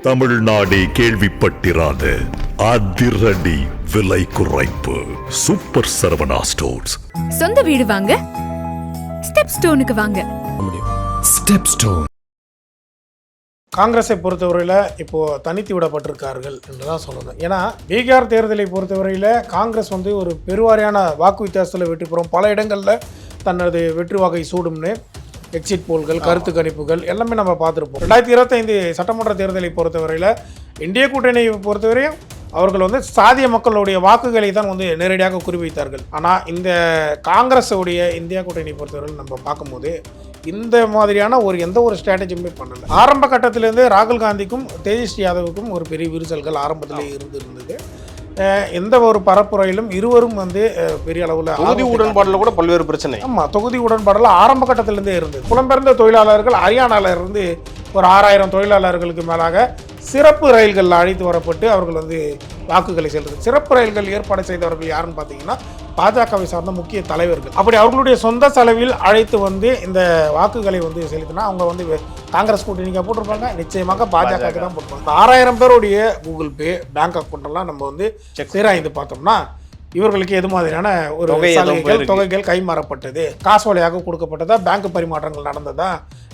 தமிழ்நாடே கேள்விப்பட்டிராத அதிரடி விலை குறைப்பு சூப்பர் சரவணா ஸ்டோர்ஸ். சொந்த வீடு வாங்க ஸ்டெப் ஸ்டோனுக்கு வாங்க. Step stone. காங்கிரஸை பொறுத்தவரையில் இப்போ தனித்து விடப்பட்டிருக்கார்கள் என்றுதான் சொல்லணும். ஏன்னா பீகார் தேர்தலை பொறுத்தவரையில் காங்கிரஸ் ஒரு பெருவாரியான வாக்கு வித்தியாசத்தில் வெற்றி பெறும், பல இடங்களில் தனது வெற்றி வாகை சூடும்னு எக்ஸிட் போல்கள், கருத்து கணிப்புகள் எல்லாமே நம்ம பார்த்துருப்போம். 2025 சட்டமன்ற தேர்தலை பொறுத்தவரையில் இந்திய கூட்டணியை பொறுத்தவரையும் அவர்கள் சாதிய மக்களுடைய வாக்குகளை தான் நேரடியாக குறிவைத்தார்கள். ஆனால் இந்த காங்கிரஸுடைய இந்தியா கூட்டணியை பொறுத்தவரையில் நம்ம பார்க்கும்போது இந்த மாதிரியான எந்த ஒரு ஸ்ட்ராட்டஜியுமே பண்ணலை. ஆரம்ப கட்டத்திலேருந்து ராகுல் காந்திக்கும் தேஜஸ்வி யாதவுக்கும் ஒரு பெரிய விரிசல்கள் ஆரம்பத்திலே இருந்தது. எந்த ஒரு பரப்புரையிலும் இருவரும் பெரிய அளவில் தொகுதி உடன்பாடுல கூட பல்வேறு பிரச்சனை. ஆமாம், தொகுதி உடன்பாடுல ஆரம்ப கட்டத்திலேருந்தே இருந்தது. புலம்பெயர்ந்த தொழிலாளர்கள் ஹரியானால இருந்து ஒரு 6000 தொழிலாளர்களுக்கு மேலாக சிறப்பு ரயில்களில் அழைத்து வரப்பட்டு அவர்கள் வாக்குகளை செலுத்துது. சிறப்பு ரயில்கள் ஏற்பாடு செய்தவர்கள் யாருன்னு பார்த்தீங்கன்னா பாஜகவை சார்ந்த முக்கிய தலைவர்கள். அப்படி அவர்களுடைய சொந்த செலவில் அழைத்து இந்த வாக்குகளை செலுத்தினா அவங்க காங்கிரஸ் கூட்டணிக்காக போட்டிருப்பாங்க, நிச்சயமாக பாஜகவுக்கு தான் போட்டிருப்பாங்க. 6000 பேருடைய கூகுள் பே, பேங்க் அக்கௌண்ட்டெல்லாம் நம்ம சீராய்ந்து பார்த்தோம்னா இவர்களுக்கு எது மாதிரியான ஒரு தொகைகள் கைமாறப்பட்டது, காசோலையாக கொடுக்கப்பட்டதா, பேங்க் பரிமாற்றங்கள் நடந்ததா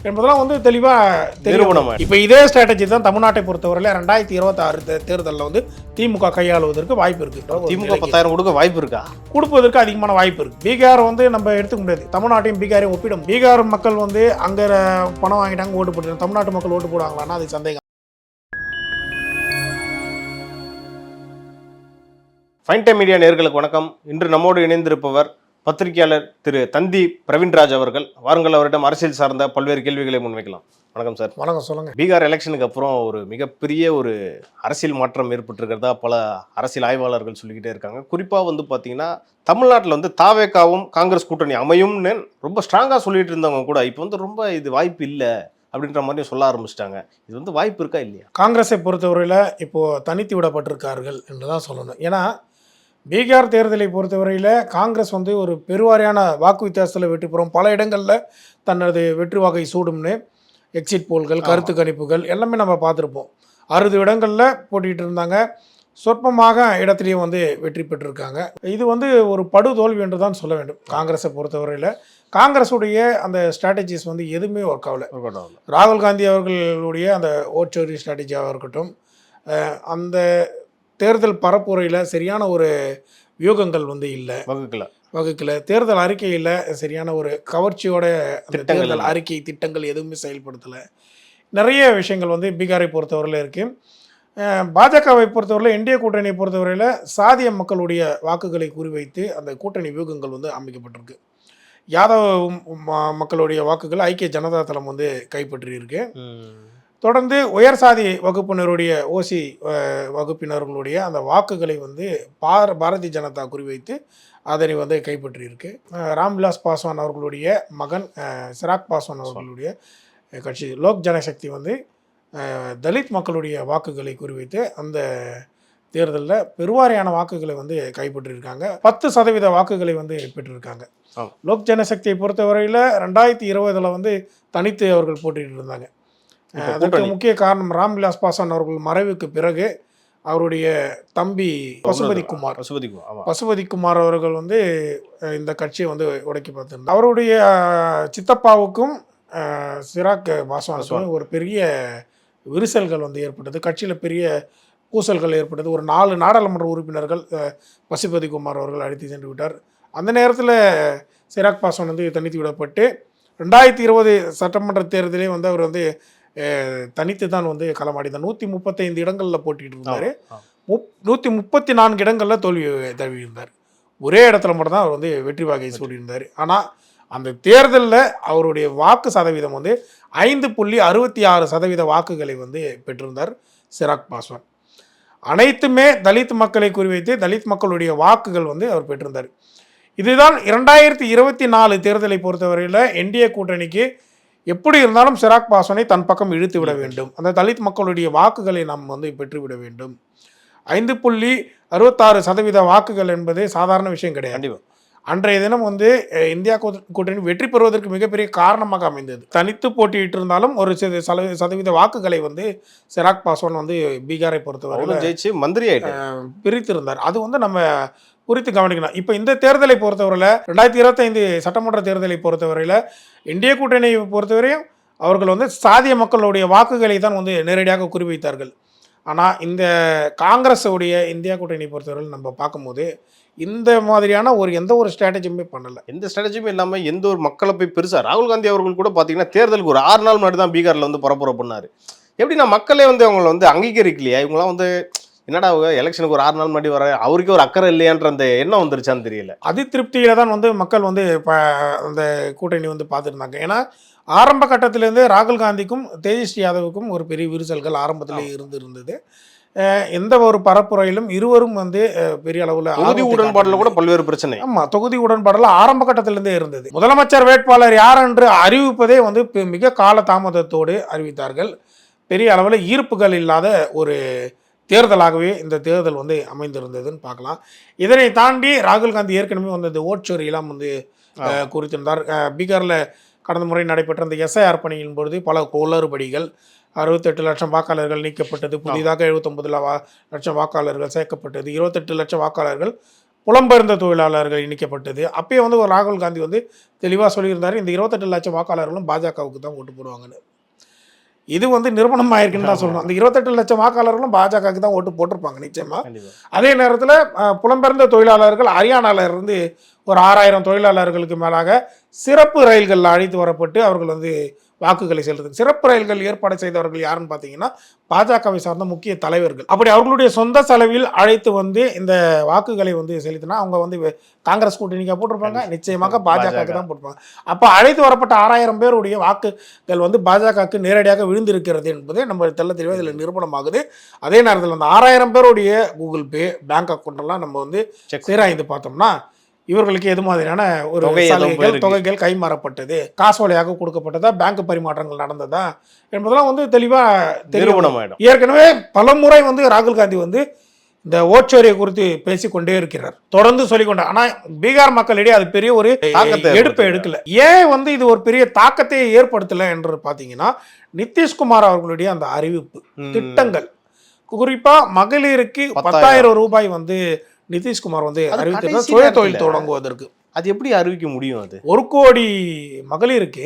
என்பதெல்லாம் தெளிவாக தெரியும். இப்போ இதே ஸ்ட்ராட்டஜி தான் தமிழ்நாட்டை பொறுத்தவரையில் 2026 தேர்தலில் திமுக கையாளுவதற்கு வாய்ப்பு இருக்கு. திமுக 10,000 கொடுக்க வாய்ப்பு இருக்கா? கொடுப்பதற்கு அதிகமான வாய்ப்பு இருக்கு. பீகார் நம்ம எடுத்துக்க முடியாது, தமிழ்நாட்டையும் பீகாரையும் ஒப்பிடும். பீகார் மக்கள் அங்கே பணம் வாங்கிட்டாங்க, ஓட்டு போட்டு, தமிழ்நாட்டு மக்கள் ஓட்டு போடுவாங்களான்னா அது சந்தேகம். ஃபைன் டைம் மீடியா நேயர்களுக்கு வணக்கம். இன்று நம்மோடு இணைந்திருப்பவர் பத்திரிகையாளர் திரு தந்தி பிரவீன்ராஜ் அவர்கள். வாருங்கள், அவரிடம் அரசியல் சார்ந்த பல்வேறு கேள்விகளை முன்வைக்கலாம். வணக்கம் சார். வணக்கம், சொல்லுங்க. பீகார் எலெக்ஷனுக்கு அப்புறம் ஒரு மிகப்பெரிய ஒரு அரசியல் மாற்றம் ஏற்பட்டிருக்கிறதா பல அரசியல் ஆய்வாளர்கள் சொல்லிக்கிட்டே இருக்காங்க. குறிப்பாக பார்த்தீங்கன்னா தமிழ்நாட்டில் தாவேகாவும் காங்கிரஸ் கூட்டணி அமையும்னு ரொம்ப ஸ்ட்ராங்காக சொல்லிட்டு இருந்தவங்க கூட இப்போ ரொம்ப இது வாய்ப்பு இல்லை அப்படின்ற மாதிரி சொல்ல ஆரம்பிச்சிட்டாங்க. இது வாய்ப்பு இருக்கா இல்லையா? காங்கிரஸை பொறுத்தவரையில் இப்போ தனித்து விடப்பட்டிருக்கார்கள் என்று தான் சொல்லணும். ஏன்னா பீகார் தேர்தலை பொறுத்தவரையில் காங்கிரஸ் ஒரு பெருவாரியான வாக்கு வித்தியாசத்தில் வெற்றி பெறும், பல இடங்களில் தனது வெற்றி வாகை சூடும்னு எக்ஸிட் போல்கள், கருத்து கணிப்புகள் எல்லாமே நம்ம பார்த்துருப்போம். 60 இடங்களில் போட்டிகிட்டு இருந்தாங்க, சொற்பமாக இடத்துலையும் வெற்றி பெற்றிருக்காங்க. இது ஒரு படு தோல்வி என்று தான் சொல்ல வேண்டும். காங்கிரஸை பொறுத்தவரையில் காங்கிரஸுடைய அந்த ஸ்ட்ராட்டஜிஸ் எதுவுமே ஒர்க் ஆகலை. ராகுல் காந்தி அவர்களுடைய அந்த ஓட்சோரி ஸ்ட்ராட்டஜியாக இருக்கட்டும், அந்த தேர்தல் பரப்புரையில் சரியான ஒரு வியூகங்கள் இல்லை, வகுக்கல. தேர்தல் அறிக்கையில் சரியான ஒரு கவர்ச்சியோட தேர்தல் அறிக்கை திட்டங்கள் எதுவுமே செயல்படுத்தலை. நிறைய விஷயங்கள் பீகாரை பொறுத்தவரையில் இருக்குது. பாஜகவை பொறுத்தவரையில் இந்திய கூட்டணியை பொறுத்தவரையில் சாதிய மக்களுடைய வாக்குகளை குறிவைத்து அந்த கூட்டணி வியூகங்கள் அமைக்கப்பட்டிருக்கு. யாதவ் மக்களுடைய வாக்குகள் ஐக்கிய ஜனதா தளம் கைப்பற்றியிருக்கு. தொடர்ந்து உயர் சாதி வகுப்பினருடைய ஓசி வகுப்பினர்களுடைய அந்த வாக்குகளை பாரதிய ஜனதா குறிவைத்து அதனை கைப்பற்றியிருக்கு. ராம்விலாஸ் பாஸ்வான் அவர்களுடைய மகன் சிராக் பாஸ்வான் அவர்களுடைய கட்சி லோக் ஜனசக்தி தலித் மக்களுடைய வாக்குகளை குறிவைத்து அந்த தேர்தலில் பெருவாரியான வாக்குகளை கைப்பற்றியிருக்காங்க. 10% வாக்குகளை பெற்றிருக்காங்க. லோக் ஜனசக்தியை பொறுத்தவரையில் 2020 தனித்து அவர்கள் போட்டிட்டு இருந்தாங்க. அதற்கு முக்கிய காரணம் ராம்விலாஸ் பாஸ்வான் அவர்கள் மறைவுக்கு பிறகு அவருடைய தம்பி பசுபதி குமார் அவர்கள் இந்த கட்சியை உடைக்கி பார்த்திருந்தார். அவருடைய சித்தப்பாவுக்கும் சிராக் பாஸ்வானுக்கும் ஒரு பெரிய விரிசல்கள் ஏற்பட்டது. கட்சியில் பெரிய பூசல்கள் ஏற்பட்டது. ஒரு 4 நாடாளுமன்ற உறுப்பினர்கள் பசுபதி குமார் அவர்கள் அழைத்து சென்று விட்டார். அந்த நேரத்தில் சிராக் பாஸ்வான் தனித்து விடப்பட்டு 2020 சட்டமன்ற தேர்தலே அவர் தனித்து தான் களமாடினார். 135 இடங்களில் போட்டிட்டு இருந்தார். 134 இடங்களில் தழுவியிருந்தார். ஒரே இடத்துல மட்டும்தான் அவர் வெற்றி வாகை சூடியிருந்தார். ஆனால் அந்த தேர்தலில் அவருடைய வாக்கு சதவீதம் 5.66% வாக்குகளை பெற்றிருந்தார் சிராக் பாஸ்வான். அனைத்துமே தலித் மக்களை குறிவைத்து தலித் மக்களுடைய வாக்குகள் அவர் பெற்றிருந்தார். இதுதான் 2024 தேர்தலை பொறுத்தவரையில் என்டிஏ கூட்டணிக்கு எப்படி இருந்தாலும் சிராக் பாஸ்வானை தன் பக்கம் இழுத்து விட வேண்டும், அந்த தலித் மக்களுடைய வாக்குகளை நாம் பெற்றுவிட வேண்டும். 5.66% வாக்குகள் என்பது சாதாரண விஷயம் கிடையாது. அன்றைய தினம் வந்து இந்தியா கூட்டணி வெற்றி பெறுவதற்கு மிகப்பெரிய காரணமாக அமைந்தது. தனித்து போட்டியிட்டு இருந்தாலும் ஒரு சதவீத வாக்குகளை வந்து சிராக் பாஸ்வான் வந்து பீகாரை பொறுத்தவரை ஜெயிச்சு மந்திரி பிரித்திருந்தார். அது வந்து நம்ம குறித்து கவனிக்கணும். இப்போ இந்த தேர்தலை பொறுத்தவரையில் 2025 சட்டமன்ற தேர்தலை பொறுத்தவரையில் இந்திய கூட்டணியை பொறுத்தவரையும் அவர்கள் வந்து சாதிய மக்களுடைய வாக்குகளை தான் வந்து நேரடியாக குறிவைத்தார்கள். ஆனால் இந்த காங்கிரஸ் உடைய இந்தியா கூட்டணி பொறுத்தவரையில் நம்ம பார்க்கும்போது இந்த மாதிரியான எந்த ஒரு ஸ்ட்ராட்டஜியுமே பண்ணலை. எந்த ஸ்ட்ராட்டஜியுமே இல்லாமல் எந்த ஒரு மக்களை போய் பெருசாக ராகுல் காந்தி அவர்கள் கூட பார்த்தீங்கன்னா தேர்தலுக்கு ஒரு 6 நாள் முன்னாடி தான் பீகாரில் வந்து பரப்புரை பண்ணார். எப்படின்னா மக்களே வந்து அவங்களை வந்து அங்கீகரிக்கலையா? இவங்களாம் வந்து என்னடா எலெக்ஷனுக்கு ஒரு 6 நாள் முன்னாடி வர அவருக்கே ஒரு அக்கறை இல்லையான்ற அந்த எண்ணம் வந்துருச்சான்னு தெரியல. அதிருப்தியில தான் வந்து மக்கள் வந்து அந்த கூட்டணி வந்து பார்த்துருந்தாங்க. ஏன்னா ஆரம்ப கட்டத்திலேருந்தே ராகுல் காந்திக்கும் தேஜஸ்வி யாதவுக்கும் ஒரு பெரிய விரிசல்கள் ஆரம்பத்திலே இருந்தது. எந்த ஒரு பரப்புரையிலும் இருவரும் வந்து பெரிய அளவில் தொகுதி உடன்பாடுல கூட பல்வேறு பிரச்சனை. ஆமாம், தொகுதி உடன்பாடுல ஆரம்ப கட்டத்திலிருந்தே இருந்தது. முதலமைச்சர் வேட்பாளர் யார் என்று அறிவிப்பதே வந்து மிக கால தாமதத்தோடு அறிவித்தார்கள். பெரிய அளவில் ஈர்ப்புகள் இல்லாத ஒரு தேர்தலாகவே இந்த தேர்தல் வந்து அமைந்திருந்ததுன்னு பார்க்கலாம். இதனை தாண்டி ராகுல் காந்தி ஏற்கனவே வந்து இந்த ஓட்சோரியெல்லாம் வந்து குறித்திருந்தார். பீகாரில் கடந்த முறை நடைபெற்ற அந்த எஸ்ஐஆர் பணியின் பொழுது பல குளறுபடிகள், 68 லட்சம் வாக்காளர்கள் நீக்கப்பட்டது, புதிதாக 79 லட்சம் வாக்காளர்கள் சேர்க்கப்பட்டது, 28 லட்சம் வாக்காளர்கள் புலம்பெயர்ந்த தொழிலாளர்கள் இணைக்கப்பட்டது. அப்பயே வந்து ஒரு ராகுல் காந்தி வந்து தெளிவாக சொல்லியிருந்தார், இந்த 28 லட்சம் வாக்காளர்களும் பாஜகவுக்கு தான் ஓட்டு போடுவாங்கன்னு. இது வந்து நிரூபணம் ஆயிருக்குன்னு தான் சொல்லணும். அந்த 28 லட்சம் வாக்காளர்களும் பாஜகவுக்கு தான் ஓட்டு போட்டிருப்பாங்க நிச்சயமா. அதே நேரத்தில் புலம்பெயர்ந்த தொழிலாளர்கள் ஹரியானாவிலிருந்து ஒரு 6000 தொழிலாளர்களுக்கு மேலாக சிறப்பு ரயில்களில் அழைத்து வரப்பட்டு அவர்கள் வந்து வாக்குகளை செலுத்துது. சிறப்பு ரயில்கள் ஏற்பாடு செய்தவர்கள் யாருன்னு பார்த்தீங்கன்னா பாஜகவை சார்ந்த முக்கிய தலைவர்கள். அப்படி அவர்களுடைய சொந்த செலவில் அழைத்து வந்து இந்த வாக்குகளை வந்து செலுத்தினா அவங்க வந்து காங்கிரஸ் கூட்டணிக்காக போட்டிருப்பாங்க, நிச்சயமாக பாஜகவுக்கு தான் போட்டிருப்பாங்க. அப்போ அழைத்து வரப்பட்ட 6000 பேருடைய வாக்குகள் வந்து பாஜகவுக்கு நேரடியாக விழுந்திருக்கிறது என்பது நம்ம தெல்ல தெளிவாக இதில் நிரூபணமாகுது. அதே நேரத்தில் அந்த 6000 பேருடைய கூகுள் பே, பேங்க் அக்கௌண்ட்டெல்லாம் நம்ம வந்து சீராய்ந்து பார்த்தோம்னா இவர்களுக்கு எது மாதிரியான ஒரு தொகைகள் கைமாறப்பட்டது, காசோலையாக கொடுக்கப்பட்டதா, பேங்க் பரிமாற்றங்கள் நடந்ததா என்பதெல்லாம் வந்து தெளிவாக தெரியும். ஏற்கனவே பல முறை வந்து ராகுல் காந்தி வந்து இந்த ஓட்சோரியை குறித்து பேசிக்கொண்டே இருக்கிறார், தொடர்ந்து சொல்லிக்கொண்டார். ஆனால் பீகார் மக்களிடையே அது பெரிய ஒரு எடுப்பை எடுக்கல. ஏன் வந்து இது ஒரு பெரிய தாக்கத்தை ஏற்படுத்தலை என்று பார்த்தீங்கன்னா நிதிஷ்குமார் அவர்களுடைய அந்த அறிவிப்பு திட்டங்கள், குறிப்பாக மகளிருக்கு 10,000 ரூபாய் வந்து நிதிஷ்குமார் வந்து அறிவித்திருந்தார் சுய தொழில் தொடங்குவதற்கு. அது எப்படி அறிவிக்க முடியும்? அது 1 கோடி மகளிருக்கு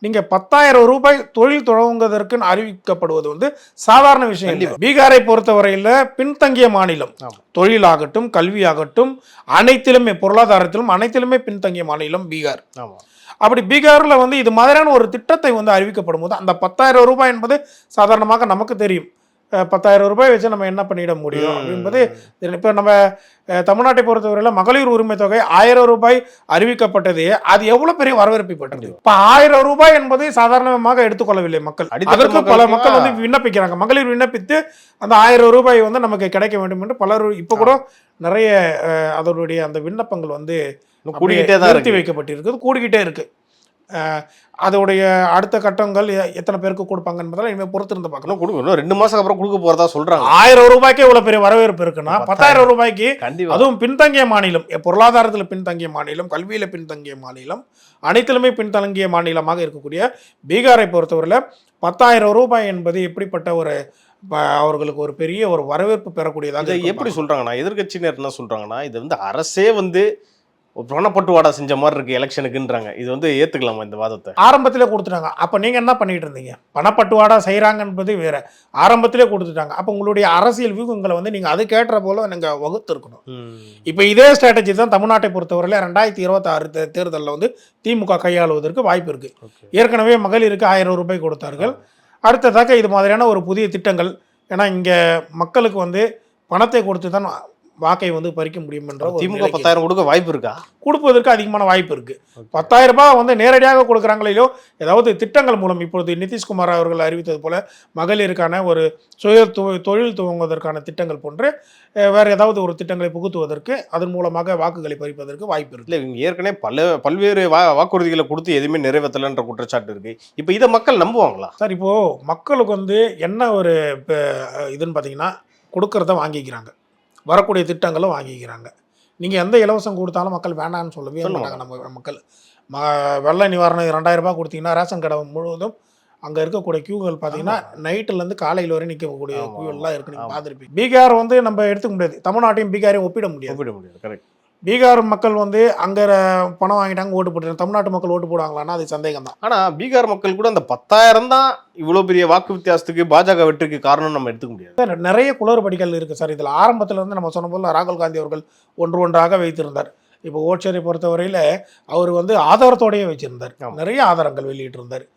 நீங்க 10,000 ரூபாய் தொழில் தொடங்குவதற்கு அறிவிக்கப்படுவது வந்து சாதாரண விஷயம் இல்லை. பீகாரை பொறுத்தவரையில் பின்தங்கிய மாநிலம், தொழிலாகட்டும் கல்வியாகட்டும் அனைத்திலுமே, பொருளாதாரத்திலும் அனைத்திலுமே பின்தங்கிய மாநிலம் பீகார். அப்படி பீகாரில் வந்து இது மாதிரியான ஒரு திட்டத்தை வந்து அறிவிக்கப்படும் போது அந்த 10,000 ரூபாய் என்பது சாதாரணமாக நமக்கு தெரியும். 10,000 ரூபாய் வச்சு நம்ம என்ன பண்ணிட முடியும் என்பது. இப்போ நம்ம தமிழ்நாட்டை பொறுத்தவரையில் மகளிர் உரிமை தொகை 1000 ரூபாய் அறிவிக்கப்பட்டது, அது எவ்வளோ பெரிய வரவேற்பை பெற்றது. இப்போ 1000 ரூபாய் என்பது சாதாரணமாக எடுத்துக்கொள்ளவில்லை மக்கள். அதற்கு பல மக்கள் வந்து விண்ணப்பிக்கிறாங்க. மகளிர் விண்ணப்பித்து அந்த 1000 ரூபாய் வந்து நமக்கு கிடைக்க வேண்டும் என்று பலர் இப்போ கூட நிறைய அதனுடைய அந்த விண்ணப்பங்கள் வந்து நிறுத்தி வைக்கப்பட்டிருக்குது, கூடிக்கிட்டே இருக்கு. அதோடைய அடுத்த கட்டங்கள் எத்தனை பேருக்கு கொடுப்பாங்க என்பதெல்லாம் இனிமேல் பொறுத்திருந்து பார்க்கணும். கொடுக்கணும், 2 மாசம் அப்புறம் கொடுக்க போறதா சொல்றாங்க. 1000 ரூபாய்க்கே இவ்வளவு பெரிய வரவேற்பு இருக்குன்னா 10,000 ரூபாய்க்கு, அதுவும் பின்தங்கிய மாநிலம், பொருளாதாரத்தில் பின்தங்கிய மாநிலம், கல்வியில பின்தங்கிய மாநிலம், அனைத்திலுமே பின்தங்கிய மாநிலமாக இருக்கக்கூடிய பீகாரை பொறுத்தவரையில் 10,000 ரூபாய் என்பது எப்படிப்பட்ட ஒரு அவர்களுக்கு ஒரு பெரிய ஒரு வரவேற்பு பெறக்கூடியதாக. எப்படி சொல்றாங்கன்னா எதிர்கட்சியினர் என்ன சொல்றாங்கன்னா இது வந்து அரசே வந்து பணப்பட்டுவாடா செஞ்ச மாதிரி இருக்கு எலெக்ஷனுக்குன்றாங்க. இது வந்து ஏத்துக்கலாமா இந்த வாதத்தை? ஆரம்பத்திலே கொடுத்துட்டாங்க. அப்ப நீங்க என்ன பண்ணிட்டு இருந்தீங்க? பணப்பட்டுவாடா செய்யறாங்க என்பது வேற, ஆரம்பத்திலே கொடுத்துட்டாங்க. அப்ப உங்களுடைய அரசியல் வியூகங்களை வந்து நீங்க அது கேட்ட போல நீங்க வகுத்து இருக்கணும். இப்ப இதே ஸ்ட்ராட்டஜி தான் தமிழ்நாட்டை பொறுத்தவரையில 2026 தேர்தலில் வந்து திமுக கையாளுவதற்கு வாய்ப்பு இருக்கு. ஏற்கனவே மகளிருக்கு 1000 ரூபாய் கொடுத்தார்கள். அடுத்ததாக இது மாதிரியான ஒரு புதிய திட்டங்கள், ஏன்னா இங்க மக்களுக்கு வந்து பணத்தை கொடுத்து தான் வாக்கை வந்து பறிக்க முடியும் என்ற திமுக 10,000 கொடுக்க வாய்ப்பு இருக்கா? கொடுப்பதற்கு அதிகமான வாய்ப்பு இருக்கு. 10,000 ரூபாய் வந்து நேரடியாக கொடுக்குறாங்களோ, ஏதாவது திட்டங்கள் மூலம் இப்பொழுது நிதிஷ்குமார் அவர்கள் அறிவித்தது போல மகளிருக்கான ஒரு சுய தொழில் துவங்குவதற்கான திட்டங்கள் போன்று வேற ஏதாவது ஒரு திட்டங்களை புகுத்துவதற்கு, அதன் மூலமாக வாக்குகளை பறிப்பதற்கு வாய்ப்பு இருக்கு. இல்லை, இவங்க ஏற்கனவே பல்வேறு வாக்குறுதிகளை கொடுத்து எதுவுமே நிறைவேற்றலைன்ற குற்றச்சாட்டு இருக்கு. இப்போ இதை மக்கள் நம்புவாங்களா சார்? இப்போ மக்களுக்கு வந்து என்ன ஒரு இதுன்னு பார்த்தீங்கன்னா, கொடுக்கறத வாங்கிக்கிறாங்க, வரக்கூடிய திட்டங்களும் வாங்கிக்கிறாங்க. நீங்கள் எந்த இலவசம் கொடுத்தாலும் மக்கள் வேண்டாம்னு சொல்லவே சொல்ல மாட்டாங்க. நம்ம மக்கள் வெள்ள நிவாரணம் 2000 ரூபாய் கொடுத்தீங்கன்னா ரேஷன் கடை முழுவதும் அங்கே இருக்கக்கூடிய கியூகள் பார்த்தீங்கன்னா நைட்டுலேருந்து காலையில் வரை நிற்கக்கூடிய கியூகள்லாம் இருக்கு. நீங்கள் பார்த்துருப்பீங்க. பீகார் வந்து நம்ம எடுத்துக்க முடியாது, தமிழ்நாட்டையும் பீகாரையும் ஒப்பிட முடியாது. கரெக்ட். பீகார் மக்கள் வந்து அங்கே பணம் வாங்கிட்டாங்க ஓட்டு போட்டு, தமிழ்நாட்டு மக்கள் ஓட்டு போடுவாங்களான்னா அது சந்தேகம் தான். ஆனால் பீகார் மக்கள் கூட அந்த 10,000 தான் இவ்வளோ பெரிய வாக்கு வித்தியாசத்துக்கு பாஜக வெற்றிக்கு காரணம் நம்ம எடுத்துக்க முடியாது. நிறைய குளறுபடிகள் இருக்குது சார். இதில் ஆரம்பத்தில் இருந்து நம்ம சொன்ன போல ராகுல் காந்தி அவர்கள் ஒன்றாக வைத்திருந்தார். இப்போ ஓட்சரை பொறுத்தவரையில் அவர் வந்து ஆதாரத்தோடையே வச்சுருந்தார், நிறைய ஆதாரங்கள் வெளியிட்டிருந்தார்.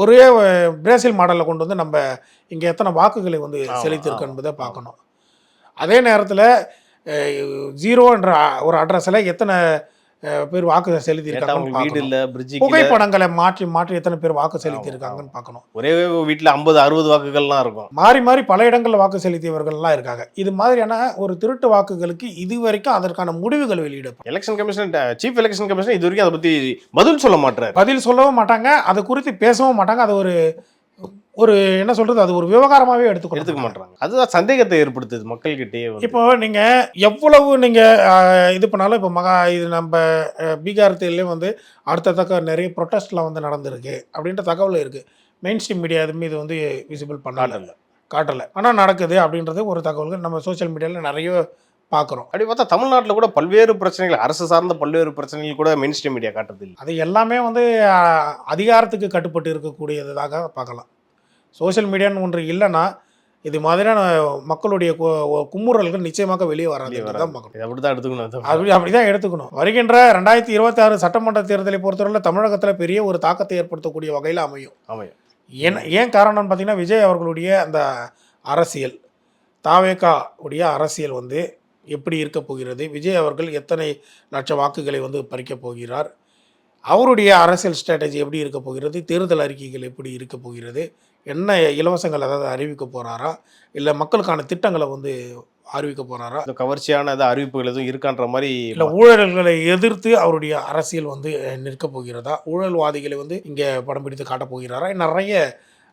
ஒரே பிரேசில் மாடலில் கொண்டு வந்து நம்ம இங்கே எத்தனை வாக்குகளை வந்து செலுத்தியிருக்கு என்பதை பார்க்கணும். அதே நேரத்தில் 0 என்ற ஒரு அட்ரஸில் எத்தனை பேர் வாக்கு செலுத்தியிருக்காங்க, புகைப்படங்களை மாற்றி எத்தனை பேர் வாக்கு செலுத்தியிருக்காங்கன்னு பார்க்கணும். ஒரே வீட்டில் 50-60 வாக்குகள்லாம் இருக்கும். மாறி பல இடங்களில் வாக்கு செலுத்தியவர்கள்லாம் இருக்காங்க. இது மாதிரியான ஒரு திருட்டு வாக்குகளுக்கு இது வரைக்கும் அதற்கான முடிவுகள் வெளியிடப்படும். Election commission, chief election commission இது வரைக்கும் அதை பற்றி பதில் சொல்லவும் மாட்டாங்க, அதை குறித்து பேசவும் மாட்டாங்க. அது ஒரு என்ன சொல்றது, அது ஒரு விவகாரமாகவே எடுத்துக்க மாட்டாங்க. அதுதான் சந்தேகத்தை ஏற்படுத்துது மக்கள்கிட்டே. இப்போ நீங்க எவ்வளவு நீங்க இது பண்ணாலும் இப்போ இது நம்ம பீகார் தேர்தலையும் வந்து அடுத்ததாக நிறைய ப்ரொட்டஸ்ட்லாம் வந்து நடந்திருக்கு அப்படின்ற தகவல் இருக்கு. மெயின் ஸ்ட்ரீம் மீடியா எதுவுமே இது வந்து விசிபிள் காட்டலை, ஆனால் நடக்குது அப்படின்றது ஒரு தகவல்கள் நம்ம சோஷியல் மீடியாவில் நிறைய பார்க்குறோம். அப்படி பார்த்தா தமிழ்நாட்டில் கூட பல்வேறு பிரச்சனைகள், அரசு சார்ந்த பல்வேறு பிரச்சனைகள் கூட மெயின் ஸ்ட்ரீம் மீடியா காட்டுறது இல்லை. அது எல்லாமே வந்து அதிகாரத்துக்கு கட்டுப்பட்டு இருக்கக்கூடியதாக பார்க்கலாம். சோஷியல் மீடியான்னு ஒன்று இல்லைன்னா இது மாதிரியான மக்களுடைய குமுறல்கள் நிச்சயமாக வெளியே வராது. அப்படிதான் எடுத்துக்கணும். வருகின்ற 2026 சட்டமன்ற தேர்தலை பொறுத்தவரையில் தமிழகத்தில் பெரிய ஒரு தாக்கத்தை ஏற்படுத்தக்கூடிய வகையில் அமையும். ஏன் காரணம்னு பார்த்தீங்கன்னா விஜய் அவர்களுடைய அந்த அரசியல், தாவேகா உடைய அரசியல் வந்து எப்படி இருக்க போகிறது, விஜய் அவர்கள் எத்தனை லட்சம் வாக்குகளை வந்து பறிக்கப் போகிறார், அவருடைய அரசியல் ஸ்ட்ராட்டஜி எப்படி இருக்க போகிறது, தேர்தல் அறிக்கைகள் எப்படி இருக்க போகிறது, என்ன இலவசங்கள் அதாவது அறிவிக்க போகிறாரா, இல்லை மக்களுக்கான திட்டங்களை வந்து அறிவிக்க போகிறாரா, கவர்ச்சியான அறிவிப்புகள் எதுவும் இருக்கான்ற மாதிரி, இல்லை ஊழல்களை எதிர்த்து அவருடைய அரசியல் வந்து நிற்க போகிறதா, ஊழல்வாதிகளை வந்து இங்கே படம் பிடித்து காட்டப் போகிறாரா, நிறைய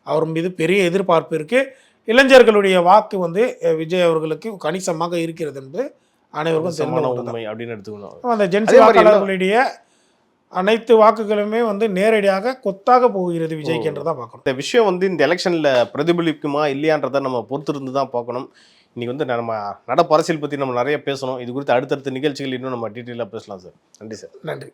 அவர் மீது பெரிய எதிர்பார்ப்பு இருக்குது. இளைஞர்களுடைய வாக்கு வந்து விஜய் அவர்களுக்கு கணிசமாக இருக்கிறது என்பது அனைவருக்கும் தெரிந்த உண்மை அப்படின்னு எடுத்துக்கணும். அந்த ஜென்சி வாக்காளர்களுடைய அனைத்து வாக்குகளுமே வந்து நேரடியாக கொத்தாக போகிறது விஜய்க்கு என்று தான் பார்க்கணும். இந்த விஷயம் வந்து இந்த எலெக்ஷனில் பிரதிபலிக்குமா இல்லையான்றதை நம்ம பொறுத்திருந்து தான் பார்க்கணும். இன்றைக்கி வந்து நம்ம நடப்பு அரசியல் பற்றி நம்ம நிறைய பேசணும். இது குறித்து அடுத்தடுத்த நிகழ்ச்சிகள் இன்னும் நம்ம டீட்டெயிலாக பேசலாம் சார். நன்றி சார். நன்றி.